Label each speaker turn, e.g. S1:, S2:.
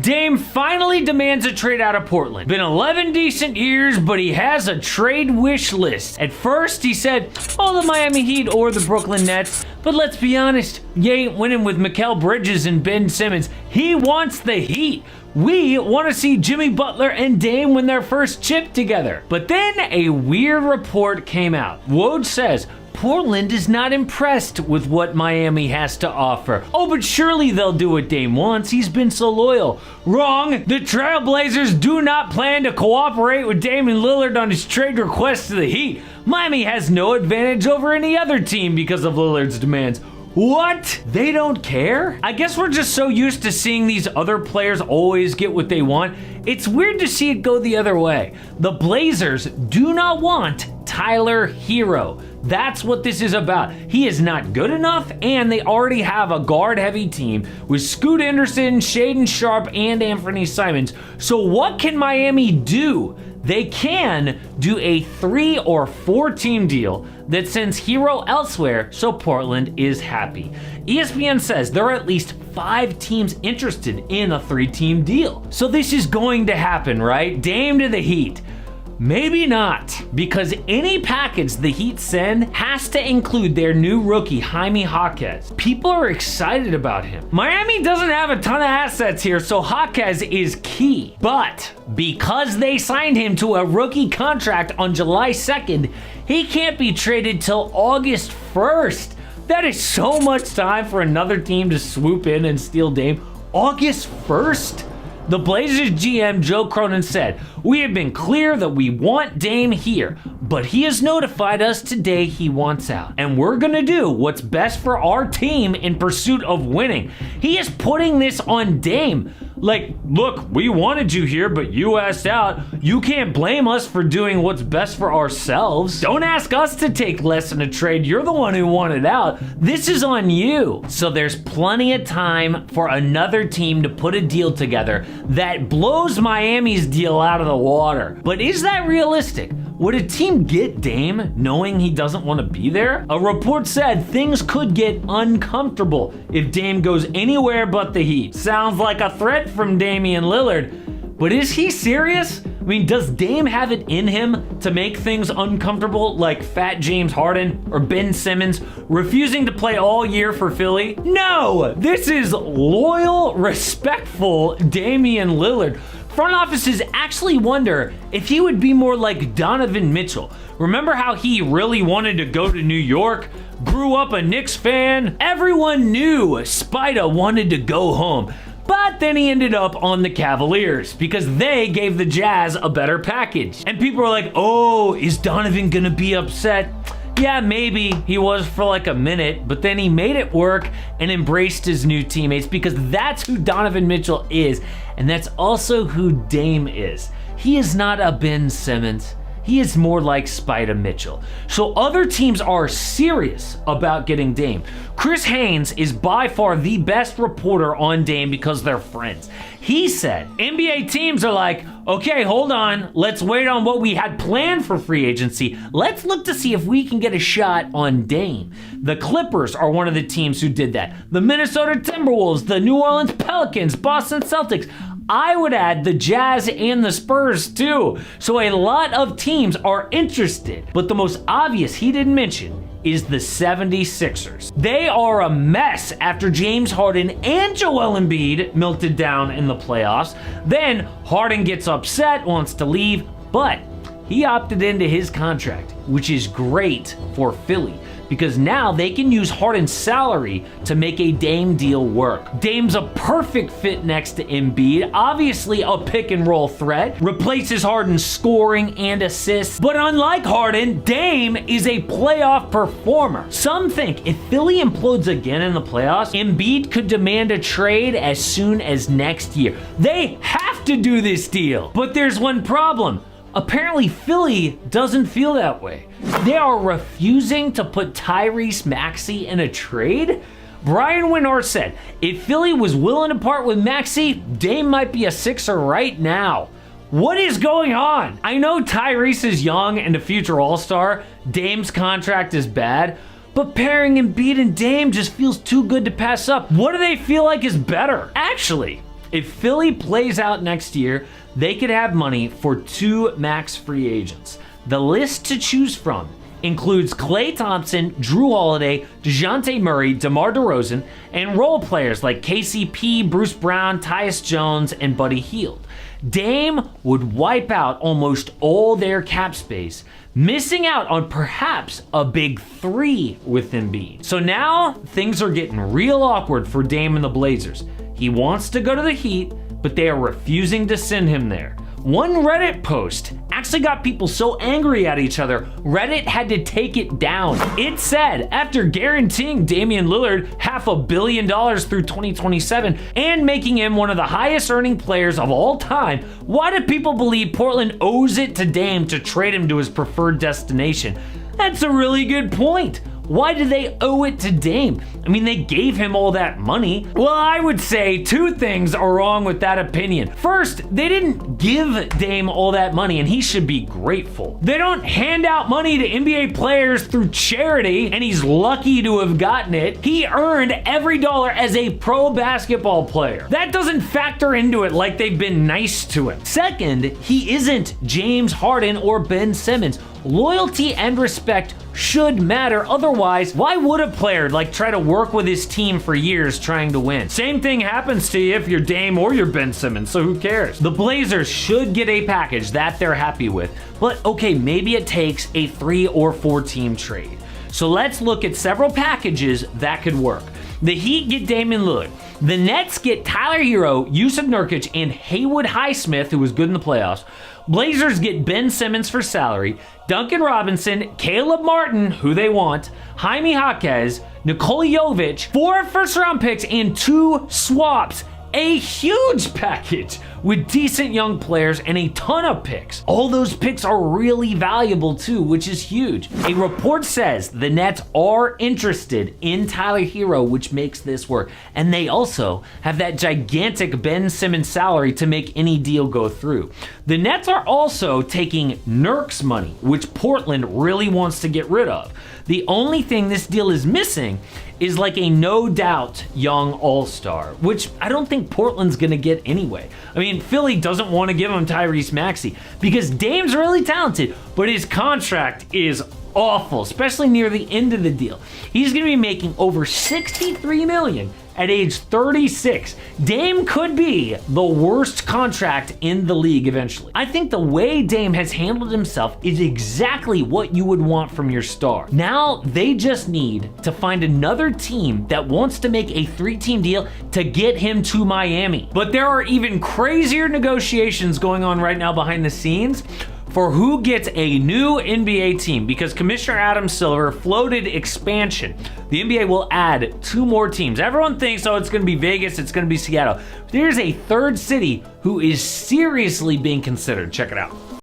S1: Dame finally demands a trade out of Portland. Been 11 decent years, but he has a trade wish list. At first, he said, oh, the Miami Heat or the Brooklyn Nets. But let's be honest, you ain't winning with Mikal Bridges and Ben Simmons. He wants the Heat. We want to see Jimmy Butler and Dame win their first chip together. But then a weird report came out. Woj says, Portland is not impressed with what Miami has to offer. Oh, but surely they'll do what Dame wants. He's been so loyal. Wrong. The Trailblazers do not plan to cooperate with Damian Lillard on his trade request to the Heat. Miami has no advantage over any other team because of Lillard's demands. What? They don't care? I guess we're just so used to seeing these other players always get what they want. It's weird to see it go the other way. The Blazers do not want Tyler Hero. That's what this is about. He is not good enough, and they already have a guard-heavy team with Scoot Henderson, Shaedon Sharpe, and Anthony Simons. So what can Miami do? They can do a 3 or 4 team deal that sends Hero elsewhere so Portland is happy. ESPN says there are at least 5 teams interested in a 3-team deal. So this is going to happen, right? Dame to the Heat. Maybe not, because any package the Heat send has to include their new rookie, Jaime Jaquez. People are excited about him. Miami doesn't have a ton of assets here, so Jaquez is key. But because they signed him to a rookie contract on July 2nd, he can't be traded till August 1st. That is so much time for another team to swoop in and steal Dame. August 1st? The Blazers GM Joe Cronin said, we have been clear that we want Dame here, but he has notified us today he wants out. And we're gonna do what's best for our team in pursuit of winning. He is putting this on Dame. Like, look, we wanted you here, but you asked out. You can't blame us for doing what's best for ourselves. Don't ask us to take less in a trade. You're the one who wanted out. This is on you. So there's plenty of time for another team to put a deal together that blows Miami's deal out of the water. But is that realistic? Would a team get Dame knowing he doesn't want to be there? A report said things could get uncomfortable if Dame goes anywhere but the Heat. Sounds like a threat from Damian Lillard. But is he serious? I mean, does Dame have it in him to make things uncomfortable like Fat James Harden or Ben Simmons refusing to play all year for Philly? No! This is loyal, respectful Damian Lillard. Front offices actually wonder if he would be more like Donovan Mitchell. Remember how he really wanted to go to New York? Grew up a Knicks fan? Everyone knew Spida wanted to go home. But then he ended up on the Cavaliers because they gave the Jazz a better package. And people were like, oh, is Donovan gonna be upset? Yeah, maybe he was for like a minute, but then he made it work and embraced his new teammates because that's who Donovan Mitchell is, and that's also who Dame is. He is not a Ben Simmons. He is more like Spida Mitchell. So other teams are serious about getting Dame. Chris Haynes is by far the best reporter on Dame because they're friends. He said, NBA teams are like, okay, hold on. Let's wait on what we had planned for free agency. Let's look to see if we can get a shot on Dame. The Clippers are one of the teams who did that. The Minnesota Timberwolves, the New Orleans Pelicans, Boston Celtics. I would add the Jazz and the Spurs too. So a lot of teams are interested. But the most obvious he didn't mention is the 76ers. They are a mess after James Harden and Joel Embiid melted down in the playoffs. Then Harden gets upset, wants to leave, but he opted into his contract, which is great for Philly because now they can use Harden's salary to make a Dame deal work. Dame's a perfect fit next to Embiid, obviously a pick and roll threat, replaces Harden's scoring and assists, but unlike Harden, Dame is a playoff performer. Some think if Philly implodes again in the playoffs, Embiid could demand a trade as soon as next year. They have to do this deal, but there's one problem. Apparently, Philly doesn't feel that way. They are refusing to put Tyrese Maxey in a trade. Brian Windhorst said, if Philly was willing to part with Maxey, Dame might be a Sixer right now. What is going on? I know Tyrese is young and a future All-Star. Dame's contract is bad. But pairing Embiid and Dame just feels too good to pass up. What do they feel like is better? Actually, If Philly plays out next year, they could have money for 2 max free agents. The list to choose from includes Klay Thompson, Drew Holiday, DeJounte Murray, DeMar DeRozan, and role players like KCP, Bruce Brown, Tyus Jones, and Buddy Hield. Dame would wipe out almost all their cap space, missing out on perhaps a big 3 with Embiid. So now things are getting real awkward for Dame and the Blazers. He wants to go to the Heat, but they are refusing to send him there. One Reddit post actually got people so angry at each other, Reddit had to take it down. It said, after guaranteeing Damian Lillard $500 million through 2027 and making him one of the highest earning players of all time, why do people believe Portland owes it to Dame to trade him to his preferred destination? That's a really good point. Why do they owe it to Dame? I mean, they gave him all that money. Well, I would say 2 things are wrong with that opinion. First, they didn't give Dame all that money, and he should be grateful. They don't hand out money to NBA players through charity, and he's lucky to have gotten it. He earned every dollar as a pro basketball player. That doesn't factor into it like they've been nice to him. Second, he isn't James Harden or Ben Simmons. Loyalty and respect should matter. Otherwise, why would a player try to work with his team for years trying to win? Same thing happens to you if you're Dame or you're Ben Simmons, so who cares? The Blazers should get a package that they're happy with, but okay, maybe it takes a 3 or 4 team trade. So let's look at several packages that could work. The Heat get Damian Lillard. The Nets get Tyler Hero, Yusuf Nurkic, and Haywood Highsmith, who was good in the playoffs. Blazers get Ben Simmons for salary, Duncan Robinson, Caleb Martin, who they want, Jaime Jaquez, Nikola Jovic, 4 first-round picks, and 2 swaps. A huge package with decent young players and a ton of picks. All those picks are really valuable too, which is huge. A report says the Nets are interested in Tyler Hero, which makes this work. And they also have that gigantic Ben Simmons salary to make any deal go through. The Nets are also taking Nurk's money, which Portland really wants to get rid of. The only thing this deal is missing is a no doubt young all-star, which I don't think Portland's gonna get anyway. I mean, Philly doesn't want to give him Tyrese Maxey because Dame's really talented, but his contract is awful, especially near the end of the deal. He's gonna be making over $63 million at age 36. Dame could be the worst contract in the league eventually. I think the way Dame has handled himself is exactly what you would want from your star. Now they just need to find another team that wants to make a 3-team deal to get him to Miami. But there are even crazier negotiations going on right now behind the scenes for who gets a new NBA team, because Commissioner Adam Silver floated expansion. The NBA will add 2 more teams. Everyone thinks, oh, it's gonna be Vegas, it's gonna be Seattle. There's a 3rd city who is seriously being considered. Check it out.